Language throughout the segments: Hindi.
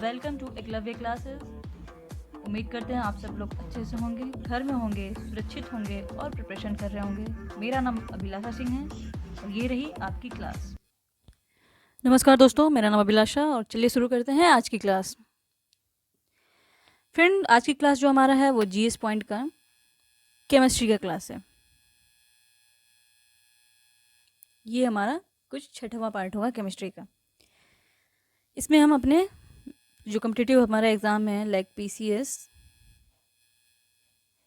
Welcome to Eklavya classes. उम्मीद करते हैं आप सब लोग अच्छे से होंगे, घर में होंगे, सुरक्षित होंगे और प्रिपरेशन कर रहे होंगे। मेरा नाम अभिलाषा सिंह है और ये रही आपकी क्लास। नमस्कार दोस्तों, मेरा नाम अभिलाषा और चलिए शुरू करते हैं आज की क्लास। फ्रेंड, आज की क्लास जो हमारा है वो जीएस पॉइंट का केमिस्ट्री का क्लास है। ये हमारा कुछ छठवां पार्ट होगा केमिस्ट्री का। इसमें हम अपने जो कॉम्पिटिटिव हमारा एग्ज़ाम है लाइक पीसीएस,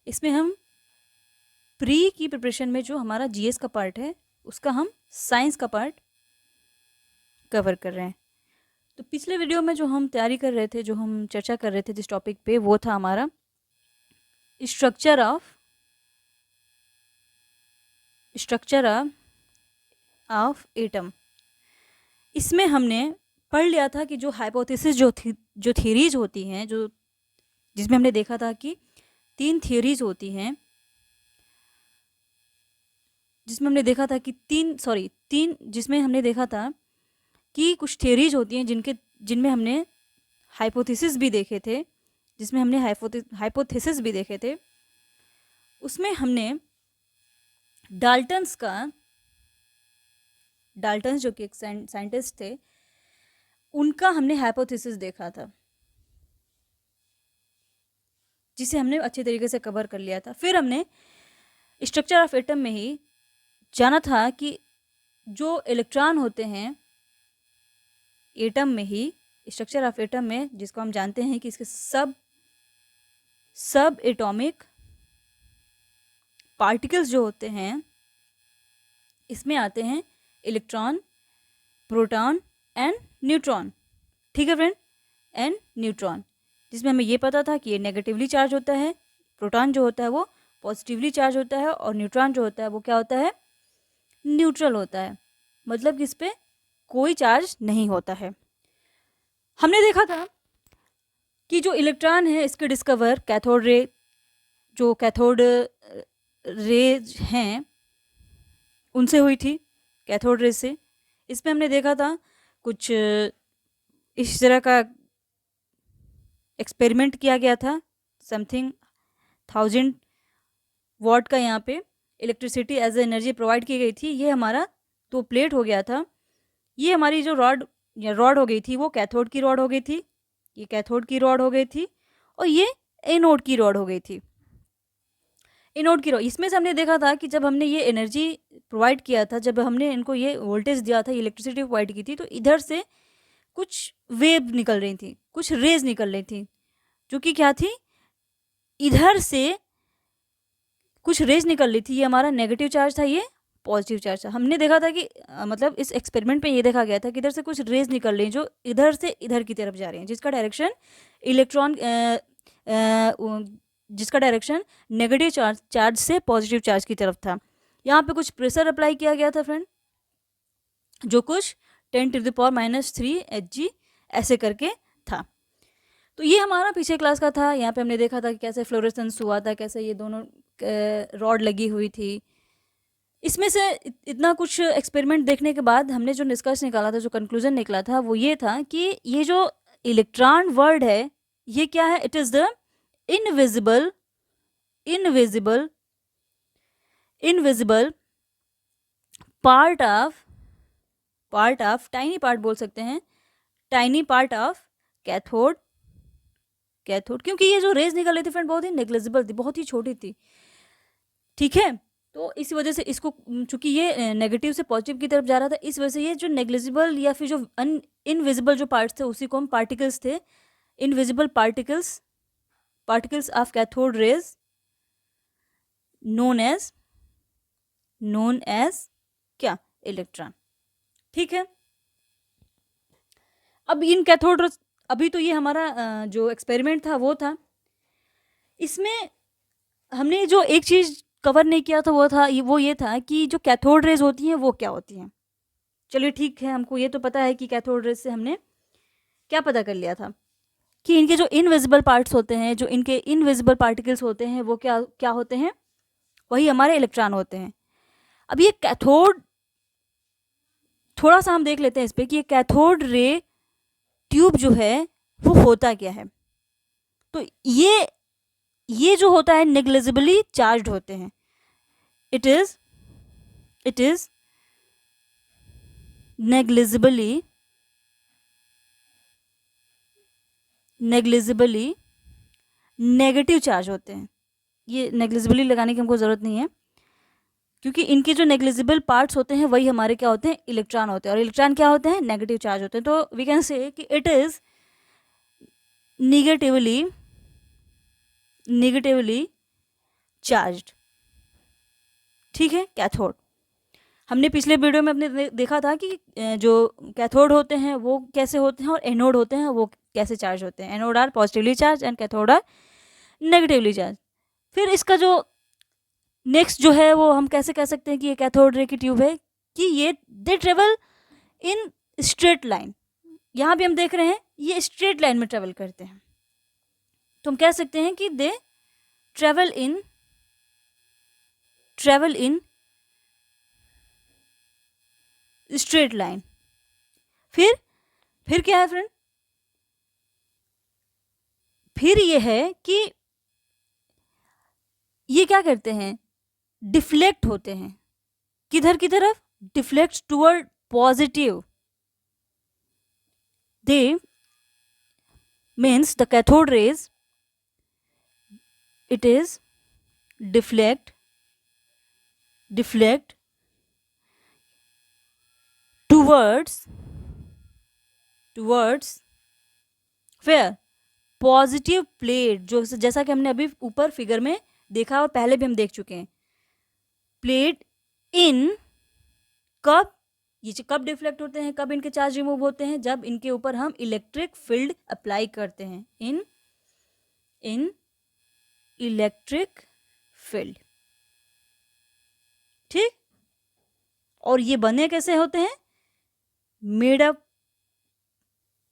इसमें हम प्री की प्रिपरेशन में जो हमारा जीएस का पार्ट है उसका हम साइंस का पार्ट कवर कर रहे हैं। तो पिछले वीडियो में जो हम तैयारी कर रहे थे, जो हम चर्चा कर रहे थे जिस टॉपिक पे, वो था हमारा स्ट्रक्चर ऑफ एटम। इसमें हमने पढ़ लिया था कि जो हाइपोथेसिस जो थ्योरीज होती हैं, जो जिसमें हमने देखा था कि तीन थ्योरीज होती हैं, जिसमें हमने देखा था कि जिसमें हमने देखा था कि कुछ थ्योरीज होती हैं जिनमें हमने हाइपोथेसिस भी देखे थे, जिसमें हमने हाइपोथेसिस भी देखे थे। उसमें हमने डाल्टन्स जो कि एक साइंटिस्ट थे, उनका हमने हाइपोथेसिस देखा था, जिसे हमने अच्छे तरीके से कवर कर लिया था। फिर हमने स्ट्रक्चर ऑफ एटम में ही जाना था कि जो इलेक्ट्रॉन होते हैं एटम में ही, स्ट्रक्चर ऑफ एटम में, जिसको हम जानते हैं कि इसके सब एटॉमिक पार्टिकल्स जो होते हैं, इसमें आते हैं इलेक्ट्रॉन, प्रोटॉन एंड न्यूट्रॉन। ठीक है फ्रेंड, एंड न्यूट्रॉन, जिसमें हमें ये पता था कि ये नेगेटिवली चार्ज होता है, प्रोटॉन जो होता है वो पॉजिटिवली चार्ज होता है, और न्यूट्रॉन जो होता है वो क्या होता है, न्यूट्रल होता है, मतलब कि इस पर कोई चार्ज नहीं होता है। हमने देखा था कि जो इलेक्ट्रॉन है इसके डिस्कवर कैथोड रेज हैं उनसे हुई थी, कैथोड रेज से। इसमें हमने देखा था कुछ इस तरह का एक्सपेरिमेंट किया गया था, समथिंग 1000 वाट का यहाँ पे electricity as a energy provide की गई थी। ये हमारा तो प्लेट हो गया था। ये हमारी जो रॉड हो गई थी वो कैथोड की रॉड हो गई थी, ये कैथोड की रॉड हो गई थी, और ये एनोड की रॉड हो गई थी। एनोड की रॉड, इसमें से हमने देखा था कि जब हमने ये एनर्जी प्रोवाइड किया था, जब हमने इनको ये वोल्टेज दिया था, इलेक्ट्रिसिटी प्रोवाइड की थी, तो इधर से कुछ वेव निकल रही थी, कुछ रेज निकल रही थी, जो कि क्या थी, इधर से कुछ रेज निकल रही थी। ये हमारा नेगेटिव चार्ज था, ये पॉजिटिव चार्ज था। हमने देखा था कि मतलब इस एक्सपेरिमेंट में ये देखा गया था कि इधर से कुछ रेज निकल रही हैं जो इधर से इधर की तरफ जा रही हैं, जिसका डायरेक्शन जिसका डायरेक्शन नेगेटिव चार्ज से पॉजिटिव चार्ज की तरफ था। यहाँ पे कुछ प्रेशर अप्लाई किया गया था फ्रेंड, जो कुछ 10⁻³ Hg ऐसे करके था। तो ये हमारा पीछे क्लास का था। यहाँ पे हमने देखा था कि कैसे फ्लोरेसेंस हुआ था, कैसे ये दोनों रॉड लगी हुई थी। इसमें से इतना कुछ एक्सपेरिमेंट देखने के बाद हमने जो निष्कर्ष निकाला था, जो कंक्लूजन निकला था, वो ये था कि ये जो इलेक्ट्रॉन वर्ल्ड है ये क्या है, it is the invisible part of tiny part बोल सकते हैं, टाइनी पार्ट ऑफ कैथोड, क्योंकि ये जो रेज निकल रही थी फ्रेंड बहुत ही नेग्लिजिबल थी, बहुत ही छोटी थी। ठीक है, तो इस वजह से इसको, चूंकि ये नेगेटिव से पॉजिटिव की तरफ जा रहा था, इस वजह से ये जो नेग्लिजिबल या फिर जो इनविजिबल जो पार्ट्स थे उसी को हम पार्टिकल्स थे, invisible particles of cathode rays known as क्या, इलेक्ट्रॉन। ठीक है, अब इन कैथोड, अभी तो ये हमारा जो एक्सपेरिमेंट था वो था। इसमें हमने जो एक चीज कवर नहीं किया था वो ये था कि जो कैथोड रेज होती हैं वो क्या होती हैं। चलिए ठीक है, हमको ये तो पता है कि कैथोड रेज से हमने क्या पता कर लिया था कि इनके जो इनविजिबल पार्ट्स होते हैं, जो इनके इनविजिबल पार्टिकल्स होते हैं, वो क्या होते हैं, वही हमारे इलेक्ट्रॉन होते हैं। अब ये कैथोड, थोड़ा सा हम देख लेते हैं इस पर कि ये कैथोड रे ट्यूब जो है वो होता क्या है। तो ये जो होता है नेग्लिजिबली चार्ज्ड होते हैं। It is negligibly negative charge होते हैं। ये नेग्लिजिबली लगाने की हमको ज़रूरत नहीं है, क्योंकि इनके जो नेग्लिजिबल पार्ट्स होते हैं वही हमारे क्या होते हैं, इलेक्ट्रॉन होते हैं, और इलेक्ट्रॉन क्या होते हैं, नेगेटिव चार्ज होते हैं। तो वी कैन से कि इट इज निगेटिवली चार्ज्ड। ठीक है, कैथोड। हमने पिछले वीडियो में अपने देखा था कि जो कैथोड होते हैं वो कैसे होते हैं और एनोड होते हैं वो कैसे चार्ज होते हैं। Anode are positively charge and cathode are negatively charge. फिर इसका जो नेक्स्ट जो है वो हम कैसे कह सकते हैं कि ये कैथोड रे की ट्यूब है, कि ये they travel in straight line. यहाँ भी हम देख रहे हैं ये स्ट्रेट लाइन में ट्रेवल करते हैं, तो हम कह सकते हैं कि they travel in straight line. फिर क्या है फ्रेंड, फिर ये है कि ये क्या करते हैं, डिफ्लेक्ट होते हैं। किधर की तरफ, deflect toward positive. They means the cathode rays, it is deflect towards fair positive plate, जो जैसा कि हमने अभी ऊपर फिगर में देखा और पहले भी हम देख चुके हैं। प्लेट इन कब, ये कब डिफ्लेक्ट होते हैं, कब इनके चार्ज रिमूव होते हैं, जब इनके ऊपर हम इलेक्ट्रिक फील्ड अप्लाई करते हैं। इन इलेक्ट्रिक फील्ड। ठीक, और ये बने कैसे होते हैं,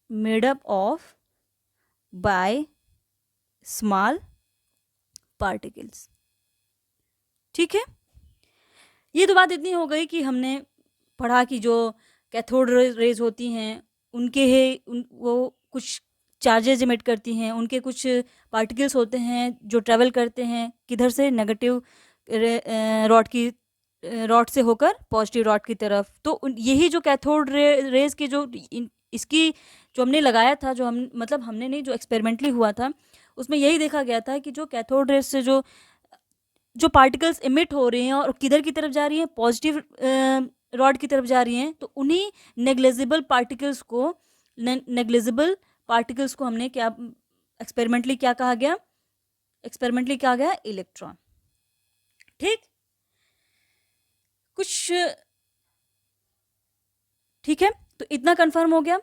made up of by small particles. ठीक है, ये तो बात इतनी हो गई कि हमने पढ़ा कि जो कैथोड रेज होती हैं वो कुछ चार्जेज इमिट करती हैं, उनके कुछ पार्टिकल्स होते हैं जो ट्रेवल करते हैं किधर से, नेगेटिव रॉड से होकर पॉजिटिव रॉड की तरफ। तो यही जो कैथोड रेज की जो इसकी जो हमने लगाया था, जो हमने नहीं, जो एक्सपेरिमेंटली हुआ था उसमें यही देखा गया था कि जो कैथोड रेज से जो पार्टिकल्स इमिट हो रही हैं और किधर की तरफ जा रही हैं, पॉजिटिव रॉड की तरफ जा रही हैं, तो उन्हीं नेग्लिजिबल पार्टिकल्स को हमने क्या एक्सपेरिमेंटली क्या कहा गया, इलेक्ट्रॉन। ठीक, कुछ ठीक है, तो इतना कंफर्म हो गया।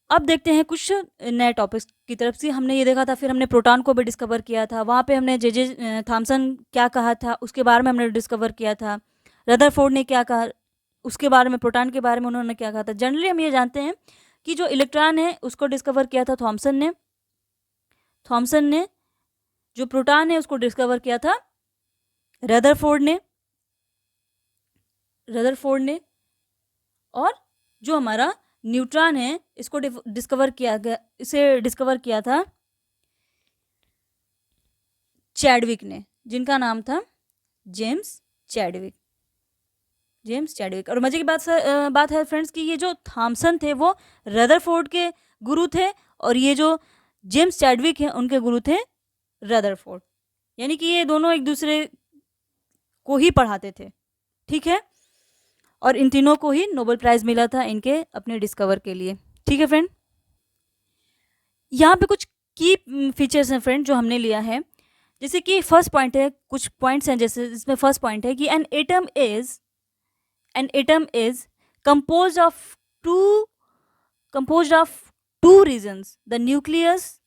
अब देखते हैं कुछ नए टॉपिक्स की तरफ से। हमने ये देखा था, फिर हमने प्रोटॉन को भी डिस्कवर किया था। वहाँ पे हमने जे थॉमसन क्या कहा था उसके बारे में हमने डिस्कवर किया था। रदरफोर्ड ने क्या कहा उसके बारे में, प्रोटॉन के बारे में उन्होंने क्या कहा था। जनरली हम ये जानते हैं कि जो इलेक्ट्रॉन है उसको डिस्कवर किया था थॉमसन ने। जो प्रोटॉन है उसको डिस्कवर किया था रदरफोर्ड ने। और जो हमारा न्यूट्रॉन है इसे डिस्कवर किया था चैडविक ने, जिनका नाम था जेम्स चैडविक। और मजे की बात है फ्रेंड्स कि ये जो थॉमसन थे वो रदरफोर्ड के गुरु थे, और ये जो जेम्स चैडविक हैं उनके गुरु थे रदरफोर्ड। यानी कि ये दोनों एक दूसरे को ही पढ़ाते थे। ठीक है, और इन तीनों को ही नोबेल प्राइज मिला था इनके अपने डिस्कवर के लिए। ठीक है फ्रेंड, यहाँ पे कुछ की फीचर्स हैं फ्रेंड जो हमने लिया है। जैसे कि फर्स्ट पॉइंट है, कुछ पॉइंट्स हैं, जैसे इसमें फर्स्ट पॉइंट है कि N atom is composed of two regions, the nucleus,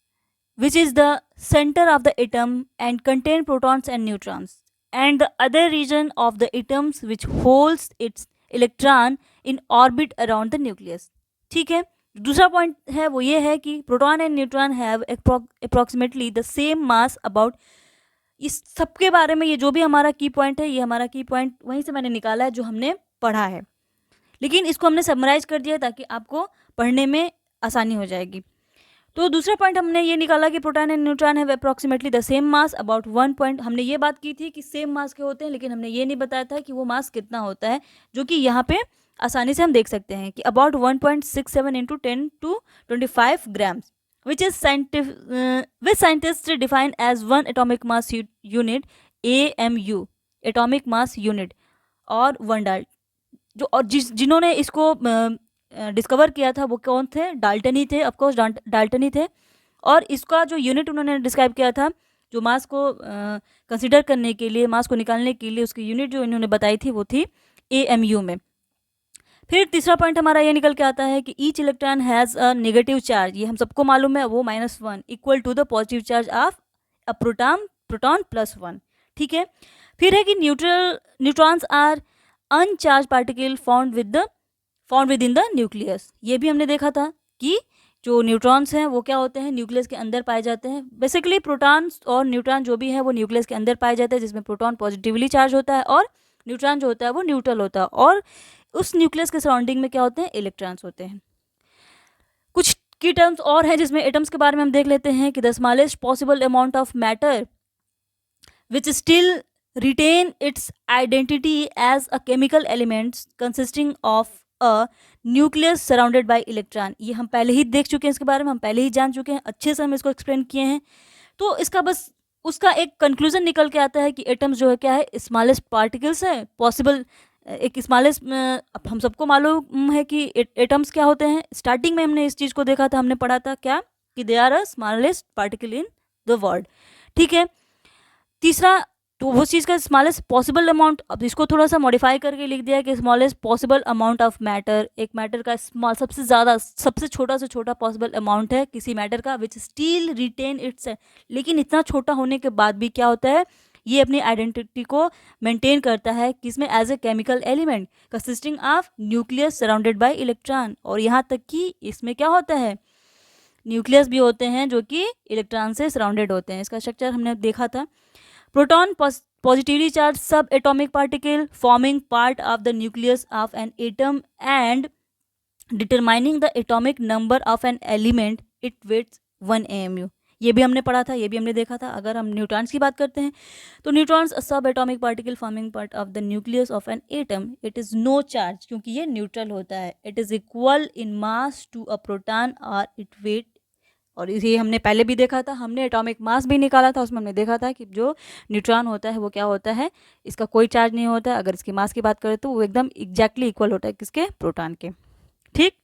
which is the center of the atom and contain protons and neutrons, and the other region of the atoms which holds its electron in orbit around the nucleus. ठीक है, दूसरा पॉइंट है वो ये है कि proton and neutron have approximately the same mass about. इस सबके बारे में ये जो भी हमारा की पॉइंट है, ये हमारा की पॉइंट वहीं से मैंने निकाला है जो हमने पढ़ा है, लेकिन इसको हमने समराइज कर दिया ताकि आपको पढ़ने में आसानी हो जाएगी। तो दूसरा पॉइंट हमने ये निकाला कि proton and neutron have approximately the same mass about 1 point. हमने ये बात की थी कि सेम मास के होते हैं, लेकिन हमने ये नहीं बताया था कि वो मास कितना होता है, जो कि यहाँ पे आसानी से हम देख सकते हैं कि about 1.67 into 10⁻25 grams, which is scientist define as one atomic mass unit, AMU, atomic mass unit, और वन डाल जो और जिन्होंने इसको डिस्कवर किया था वो कौन थे? डाल्टन ही थे, ऑफकोर्स डाल्टन ही थे। और इसका जो यूनिट उन्होंने डिस्क्राइब किया था, जो मास को कंसिडर करने के लिए, मास को निकालने के लिए उसकी यूनिट जो इन्होंने बताई थी वो थी AMU में। फिर तीसरा पॉइंट हमारा ये निकल के आता है कि each electron has a negative charge, ये हम सबको मालूम है, वो -1 equal to the positive charge of a proton +1। ठीक है। फिर है कि neutrons are uncharge particle found within the nucleus. ये भी हमने देखा था कि जो न्यूट्रॉन्स हैं वो क्या होते हैं? न्यूक्लियस के अंदर पाए जाते हैं। बेसिकली प्रोटॉन्स और न्यूट्रॉन जो भी हैं वो न्यूक्लियस के अंदर पाए जाते हैं, जिसमें प्रोटॉन पॉजिटिवली चार्ज होता है और न्यूट्रॉन जो होता है वो न्यूट्रल होता है, और उस न्यूक्लियस के सराउंडिंग में क्या होते हैं? इलेक्ट्रॉन्स होते हैं। कुछ की टर्म्स और हैं जिसमें एटम्स के बारे में हम देख लेते हैं कि the smallest possible amount of matter which still retain its identity as a chemical element consisting of a nucleus surrounded by electron। ये हम पहले ही देख चुके हैं, इसके बारे में हम पहले ही जान चुके हैं, अच्छे से हम इसको एक्सप्लेन किए हैं। तो इसका बस उसका एक कंक्लूजन निकल के आता है कि एटम्स जो है क्या है? स्मॉलेस्ट पार्टिकल्स है पॉसिबल, एक स्मॉलेस्ट। हम सबको मालूम है कि एटम्स क्या होते हैं। स्टार्टिंग में हमने इस चीज़ को देखा था, हमने पढ़ा था क्या कि they are a smallest particle in the world. ठीक है। तीसरा तो वो चीज़ का स्मॉलेस्ट पॉसिबल अमाउंट, अब इसको थोड़ा सा मॉडिफाई करके लिख दिया कि smallest possible amount of matter, एक मैटर का स्मॉल सबसे छोटा से छोटा पॉसिबल अमाउंट है किसी मैटर का, विच स्टिल रिटेन इट्स। लेकिन इतना छोटा होने के बाद भी क्या होता है? ये अपनी आइडेंटिटी को मेंटेन करता है किसमें? As a chemical element consisting of nucleus surrounded by electron. और यहाँ तक कि इसमें क्या होता है? न्यूक्लियस भी होते हैं जो कि इलेक्ट्रॉन से सराउंडेड होते हैं। इसका स्ट्रक्चर हमने देखा था। Proton positively charged subatomic particle forming part of the nucleus of an atom and determining the atomic number of an element it weighs 1 AMU। ये भी हमने पढ़ा था, ये भी हमने देखा था। अगर हम न्यूट्रॉन्स की बात करते हैं तो न्यूट्रॉन्स सब atomic particle forming part of the nucleus of an atom, it is no charge, क्योंकि ये न्यूट्रल होता है। It is equal in mass to a proton और इट वेट, और ये हमने पहले भी देखा था, हमने एटॉमिक मास भी निकाला था, उसमें हमने देखा था कि जो न्यूट्रॉन होता है वो क्या होता है? इसका कोई चार्ज नहीं होता है। अगर इसकी मास की बात करें तो वो एकदम एग्जैक्टली इक्वल होता है किसके? प्रोटॉन के। ठीक,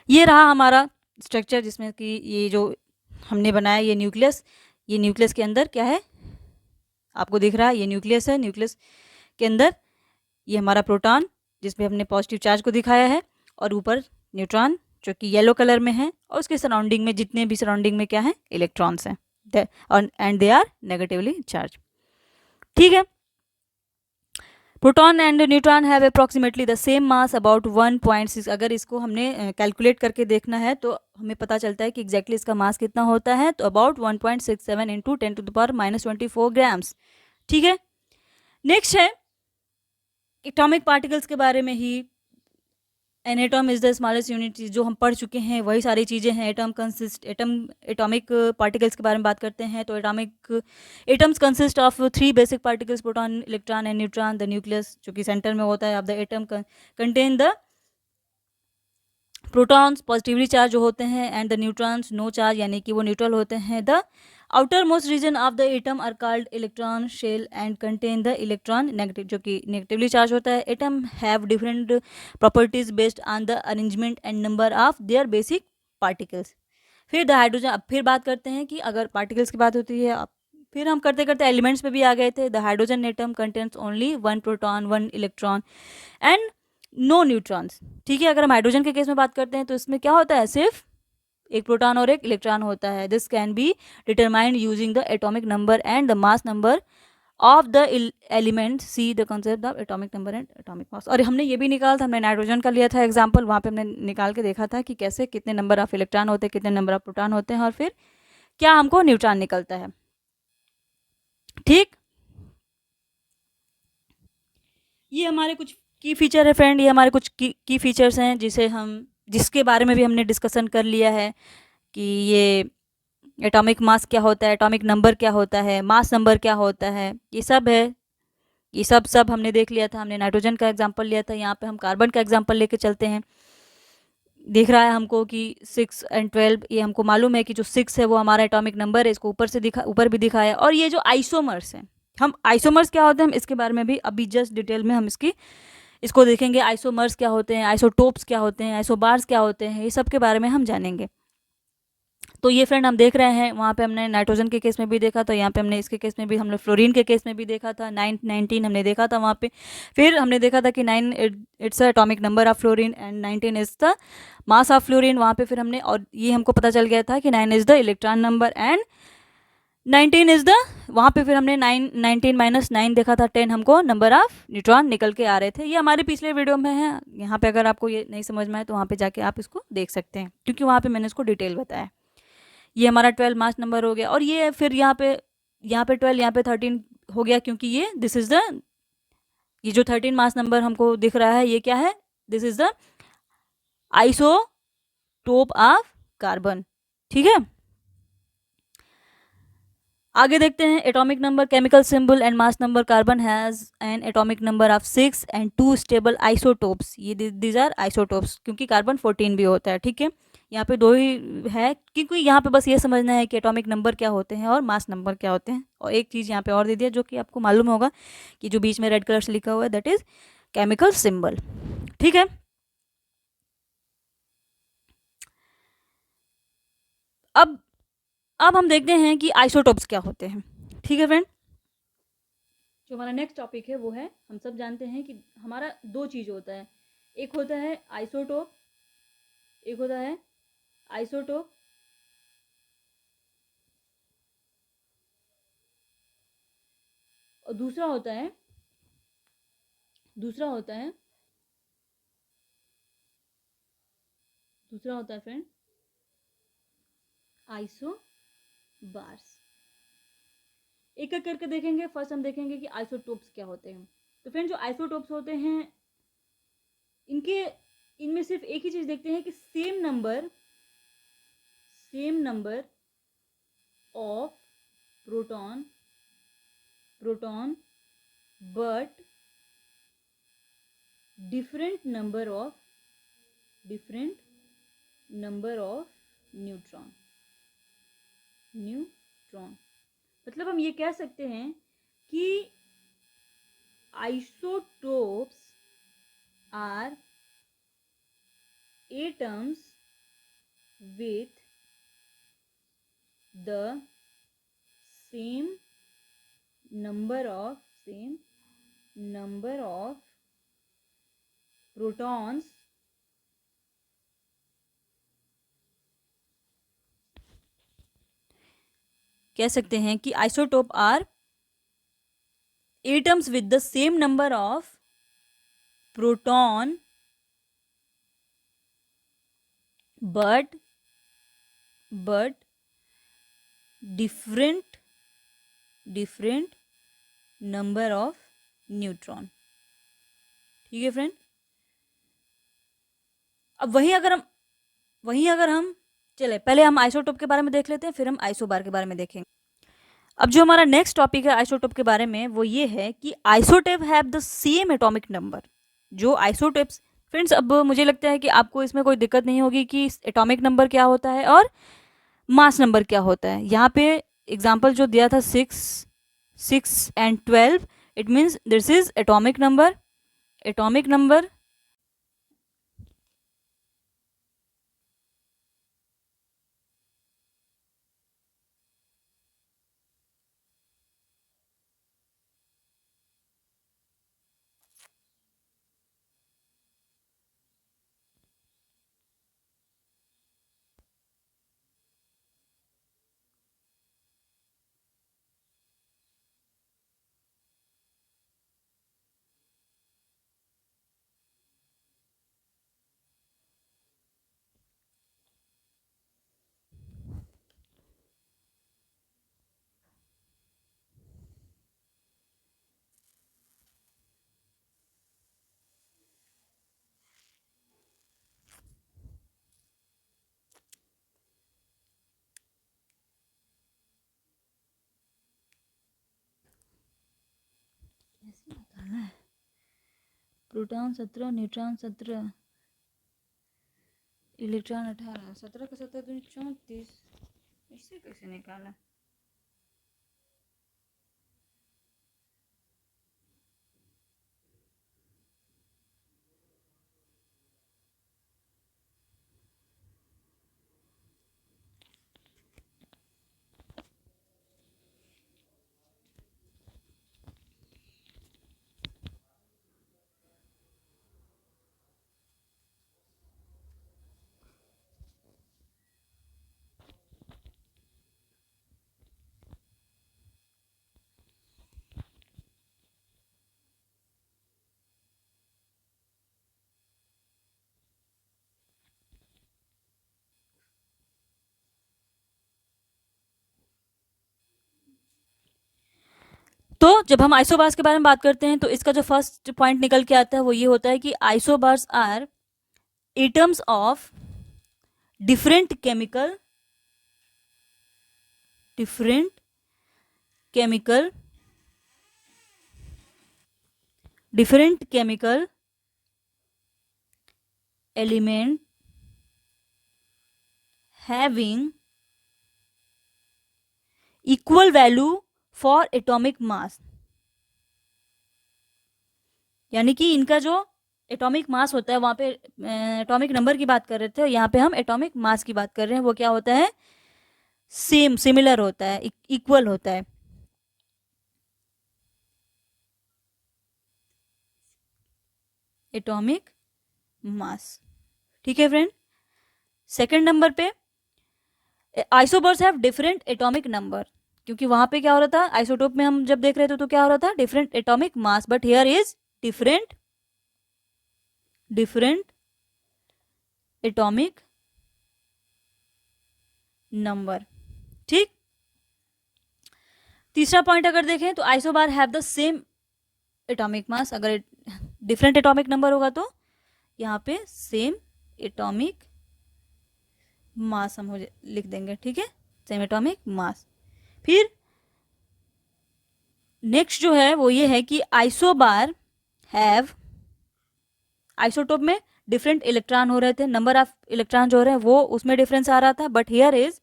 ये रहा हमारा स्ट्रक्चर जिसमें कि ये जो हमने बनाया ये न्यूक्लियस के अंदर क्या है? आपको दिख रहा है ये न्यूक्लियस है। न्यूक्लियस के अंदर ये हमारा प्रोटॉन जिसमें हमने पॉजिटिव चार्ज को दिखाया है, और ऊपर न्यूट्रॉन जो कि येलो कलर में है, और उसके सराउंडिंग में जितने भी सराउंडिंग में क्या है? इलेक्ट्रॉन्स हैं, and they are negatively charge. ठीक है। Proton and neutron have approximately the same mass about 1.6। अगर इसको हमने कैलकुलेट करके देखना है तो हमें पता चलता है कि एग्जैक्टली इसका मास कितना होता है, तो अबाउट 1.67 इंटू 10⁻⁻24 ग्राम्स। ठीक है। नेक्स्ट है एटॉमिक पार्टिकल्स के बारे में ही। An atom is the smallest unit, जो हम पढ़ चुके हैं वही सारी चीज़ें हैं। एटॉमिक पार्टिकल्स के बारे में बात करते हैं तो atoms consist of 3 basic particles, proton, electron and neutron. The nucleus जो कि सेंटर में होता है of the atom contain the protons positively charge जो होते हैं, and the neutrons no charge, यानी कि वो न्यूट्रल होते हैं। The outermost region of the atom are called electron shell and contain the electron negative, जो कि नेगेटिवली चार्ज होता है। Atom have different properties based on the arrangement and number of their basic particles. फिर द हाइड्रोजन, अब फिर बात करते हैं कि अगर पार्टिकल्स की बात होती है, फिर हम करते करते एलिमेंट्स पे भी आ गए थे। The hydrogen atom contains only 1 proton 1 electron and no neutrons. ठीक है। अगर हम हाइड्रोजन के केस में बात करते हैं तो इसमें क्या होता है? सिर्फ एक प्रोटॉन और एक इलेक्ट्रॉन होता है। This can be determined using the atomic number and the mass number of the element. See the concept of atomic number and atomic mass. और हमने ये भी निकाला था, हमने नाइट्रोजन का लिया था एग्जाम्पल, वहाँ पे हमने निकाल के देखा था कि कैसे कितने नंबर ऑफ इलेक्ट्रॉन होते हैं, कितने नंबर ऑफ प्रोटॉन होते हैं, और फिर क्या हमको न्यूट्रॉन निकलता है। ठीक, ये हमारे कुछ की फीचर है फ्रेंड, ये हमारे कुछ की फीचर्स हैं जिसके बारे में भी हमने डिस्कशन कर लिया है। कि ये एटॉमिक मास क्या होता है, एटॉमिक नंबर क्या होता है, मास नंबर क्या होता है, ये सब है। ये सब हमने देख लिया था। हमने नाइट्रोजन का एग्जाम्पल लिया था, यहाँ पे हम कार्बन का एग्जाम्पल लेके चलते हैं। दिख रहा है हमको कि 6 और 12, ये हमको मालूम है कि जो 6 है वो हमारा एटॉमिक नंबर है, इसको ऊपर भी दिखा है। और ये जो आइसोमर्स हैं, हम आइसोमर्स क्या होते हैं हम इसके बारे में भी अभी जस्ट डिटेल में हम इसको देखेंगे। आइसोमर्स क्या होते हैं, आइसोटोप्स क्या होते हैं, आइसोबार्स क्या होते हैं, ये सब के बारे में हम जानेंगे। तो ये फ्रेंड हम देख रहे हैं, वहाँ पे हमने नाइट्रोजन के केस में भी देखा था, यहाँ पे हमने इसके केस में भी, हमने फ्लोरीन के केस में भी देखा था। 19 हमने देखा था वहाँ पे। फिर हमने देखा था कि 9 its atomic number of fluorine and 19 is the mass of fluorine. वहाँ पे फिर हमने, और ये हमको पता चल गया था कि 9 is the electron number and 19 is the, वहाँ पे फिर हमने 19 माइनस 9 देखा था 10, हमको नंबर ऑफ न्यूट्रॉन निकल के आ रहे थे। ये हमारे पिछले वीडियो में है, यहाँ पे अगर आपको ये नहीं समझ में आए तो वहाँ पे जाके आप इसको देख सकते हैं, क्योंकि वहाँ पे मैंने इसको डिटेल बताया। ये हमारा 12 मास नंबर हो गया। और ये फिर यहाँ पे 12, यहाँ पे 13 हो गया, क्योंकि ये दिस इज द, ये जो 13 मास नंबर हमको दिख रहा है ये क्या है, this is the isotope of carbon. ठीक है, आगे देखते हैं। Atomic number, chemical symbol and mass number. Carbon has an atomic number of 6 and 2 stable isotopes. ये दीज आर आइसोटोप्स, क्योंकि कार्बन 14 भी होता है। ठीक है, यहाँ पे 2 ही है, क्योंकि यहाँ पे बस ये समझना है कि एटॉमिक नंबर क्या होते हैं और मास नंबर क्या होते हैं। और एक चीज़ यहाँ पे और दे दिया जो कि आपको मालूम होगा, कि जो बीच में रेड कलर से लिखा हुआ है दैट इज केमिकल सिंबल। ठीक है, अब हम देखते हैं कि आइसोटोप्स क्या होते हैं। ठीक है फ्रेंड, जो हमारा नेक्स्ट टॉपिक है वो है, हम सब जानते हैं कि हमारा 2 चीज़ होता है, एक होता है आइसोटोप, एक होता है आइसोटोप और दूसरा होता है, दूसरा होता है फ्रेंड आइसोबार्स। एक एक करके देखेंगे। फर्स्ट हम देखेंगे कि आइसोटोप्स क्या होते हैं। तो फ्रेंड जो आइसोटोप्स होते हैं, इनके इनमें सिर्फ एक ही चीज़ देखते हैं कि same number of proton but different number of neutron. मतलब हम ये कह सकते हैं कि isotopes are atoms with the same number of protons कह सकते हैं कि isotope are atoms with the same number of proton but different number of neutron. ठीक है फ्रेंड, अब वहीं अगर हम चले, पहले हम आइसोटोप के बारे में देख लेते हैं, फिर हम आइसोबार के बारे में देखेंगे। अब जो हमारा नेक्स्ट टॉपिक है आइसोटोप के बारे में, वो ये है कि isotope have the same atomic number. जो आइसोटोप्स, फ्रेंड्स अब मुझे लगता है कि आपको इसमें कोई दिक्कत नहीं होगी कि एटॉमिक नंबर क्या होता है और मास नंबर क्या होता है। यहाँ पे एग्जाम्पल जो दिया था 6 and 12, it means this is atomic number. निकालना है। प्रोटॉन 17, न्यूट्रॉन 17, इलेक्ट्रॉन 18, 17 का 17 दूनी 34, इससे कैसे निकाला? तो जब हम आइसोबार्स के बारे में बात करते हैं तो इसका जो फर्स्ट पॉइंट निकल के आता है वो ये होता है कि isobars are atoms of different chemical element having equal value for atomic mass। यानी कि इनका जो एटॉमिक मास होता है, वहां पे एटॉमिक नंबर की बात कर रहे थे, यहाँ पे हम एटॉमिक मास की बात कर रहे हैं। वो क्या होता है? सिमिलर होता है, इक्वल होता है। Atomic mass. ठीक है फ्रेंड। सेकंड नंबर पे आइसोबर्स हैव डिफरेंट एटॉमिक नंबर, क्योंकि वहां पे क्या हो रहा था, आइसोटोप में हम जब देख रहे थे तो क्या हो रहा था, different atomic mass, but here is different atomic number. ठीक। तीसरा पॉइंट अगर देखें तो isobar have the same atomic mass. अगर डिफरेंट एटॉमिक नंबर होगा तो यहाँ पे सेम एटॉमिक मास हम लिख देंगे। ठीक है, सेम एटॉमिक मास। फिर नेक्स्ट जो है वो ये है कि आइसोबार हैव, आइसोटोप में डिफरेंट इलेक्ट्रॉन हो रहे थे, नंबर ऑफ इलेक्ट्रॉन जो हो रहे हैं वो उसमें डिफरेंस आ रहा था, but here is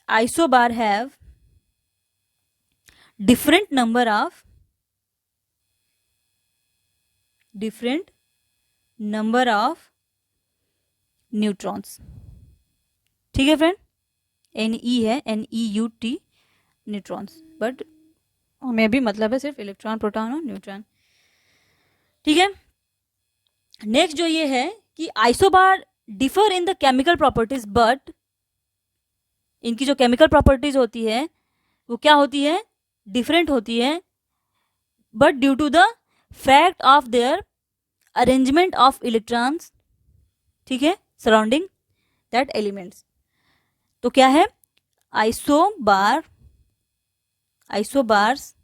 isobar have different number of neutrons. ठीक है फ्रेंड, NE है, NEUT, न्यूट्रॉन्स, बट में भी मतलब है सिर्फ इलेक्ट्रॉन, प्रोटॉन और न्यूट्रॉन। ठीक है। नेक्स्ट जो ये है कि isobar differ in the chemical properties, but इनकी जो केमिकल प्रॉपर्टीज होती है वो क्या होती है, डिफरेंट होती है, but due to the fact of their arrangement of electrons. ठीक है, सराउंडिंग दैट एलिमेंट्स। तो क्या है, isobars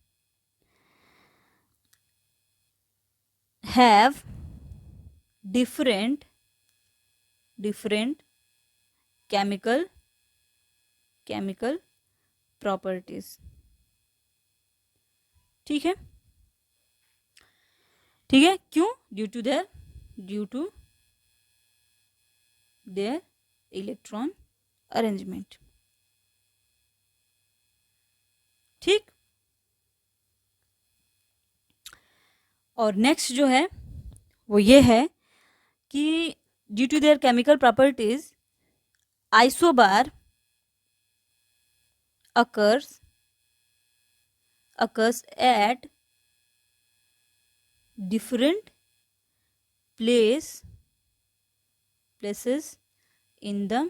have different chemical properties. ठीक है, ठीक है, क्यों? Due to their electron arrangement. ठीक। और नेक्स्ट जो है वो ये है कि due to their chemical properties isobar occurs at different places in the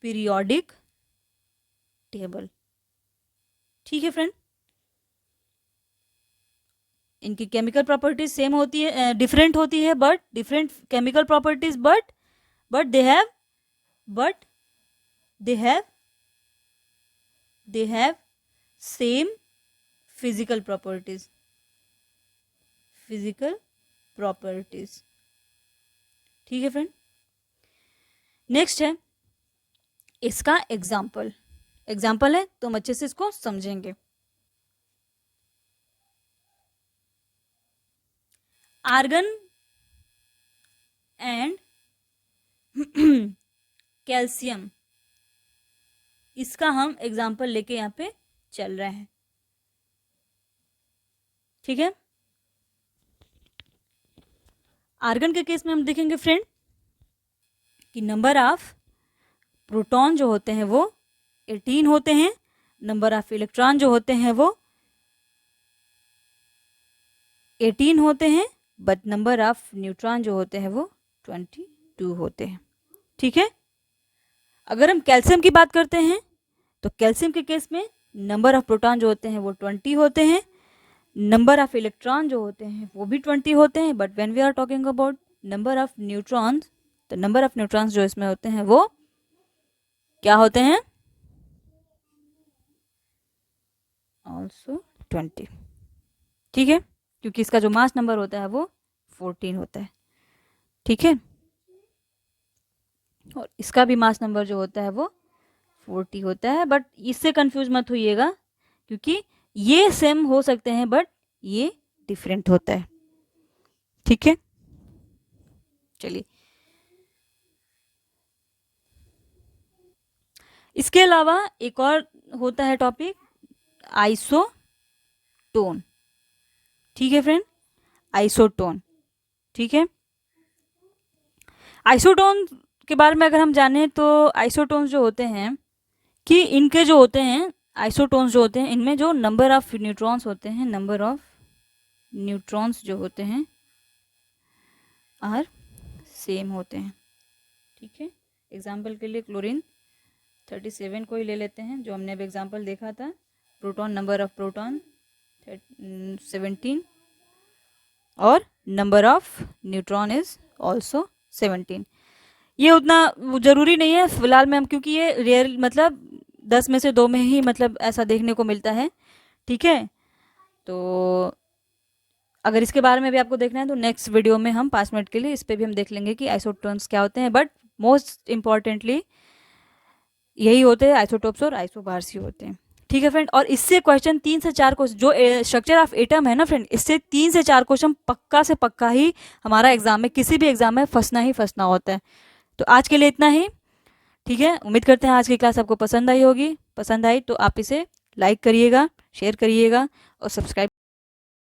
periodic table। ठीक है फ्रेंड, इनकी केमिकल प्रॉपर्टीज सेम होती है, डिफरेंट होती है, but different chemical properties, but they have same physical properties. ठीक है फ्रेंड। नेक्स्ट है इसका एग्जाम्पल है, तो हम अच्छे से इसको समझेंगे। आर्गन एंड कैल्शियम, इसका हम एग्जाम्पल लेके यहाँ पे चल रहे हैं, ठीक है। आर्गन के केस में हम देखेंगे फ्रेंड कि नंबर ऑफ प्रोटॉन जो होते हैं वो 18 होते हैं, नंबर ऑफ इलेक्ट्रॉन जो होते हैं वो 18 होते हैं, बट नंबर ऑफ न्यूट्रॉन जो होते हैं वो 22 होते हैं, ठीक है। अगर हम कैल्शियम की बात करते हैं तो कैल्शियम के केस में नंबर ऑफ प्रोटॉन जो होते हैं वो 20 होते हैं, नंबर ऑफ इलेक्ट्रॉन जो होते हैं वो भी 20 होते हैं, but when we are talking about number of neutrons, तो नंबर ऑफ न्यूट्रॉन्स जो इसमें होते हैं वो क्या होते हैं, ऑल्सो 20, ठीक है, क्योंकि इसका जो मास नंबर होता है वो 14 होता है, ठीक है, और इसका भी मास नंबर जो होता है वो 40 होता है। बट इससे कंफ्यूज मत होइएगा, क्योंकि ये सेम हो सकते हैं बट ये डिफरेंट होता है, ठीक है। चलिए, इसके अलावा एक और होता है टॉपिक आइसोटोन, ठीक है फ्रेंड, आइसोटोन, ठीक है। आइसोटोन के बारे में अगर हम जानें तो आइसोटोन्स जो होते हैं कि इनके जो होते हैं आइसोटोन्स जो होते हैं, इनमें जो नंबर ऑफ न्यूट्रॉन्स होते हैं, नंबर ऑफ न्यूट्रॉन्स जो होते हैं आर सेम होते हैं, ठीक है। एग्जाम्पल के लिए क्लोरीन 37 को ही ले लेते हैं, जो हमने अब एग्जाम्पल देखा था। प्रोटॉन, नंबर ऑफ प्रोटॉन 17 और number of neutron is also 17। ये उतना ज़रूरी नहीं है फिलहाल में हम, क्योंकि ये रेयर मतलब 10 में से 2 में ही मतलब ऐसा देखने को मिलता है, ठीक है। तो अगर इसके बारे में भी आपको देखना है तो नेक्स्ट वीडियो में हम 5 मिनट के लिए इस पर भी हम देख लेंगे कि आइसोटोन्स क्या होते हैं, बट मोस्ट इम्पॉर्टेंटली यही होते हैं, आइसोटोप्स और आइसोबार्स ही होते हैं, ठीक है फ्रेंड। और इससे क्वेश्चन 3 से 4 क्वेश्चन, जो स्ट्रक्चर ऑफ एटम है ना फ्रेंड, इससे 3 से 4 क्वेश्चन पक्का से पक्का ही हमारा एग्जाम में, किसी भी एग्जाम में फंसना ही फंसना होता है। तो आज के लिए इतना ही, ठीक है। उम्मीद करते हैं आज की क्लास आपको पसंद आई होगी। पसंद आई तो आप इसे लाइक करिएगा, शेयर करिएगा और सब्सक्राइब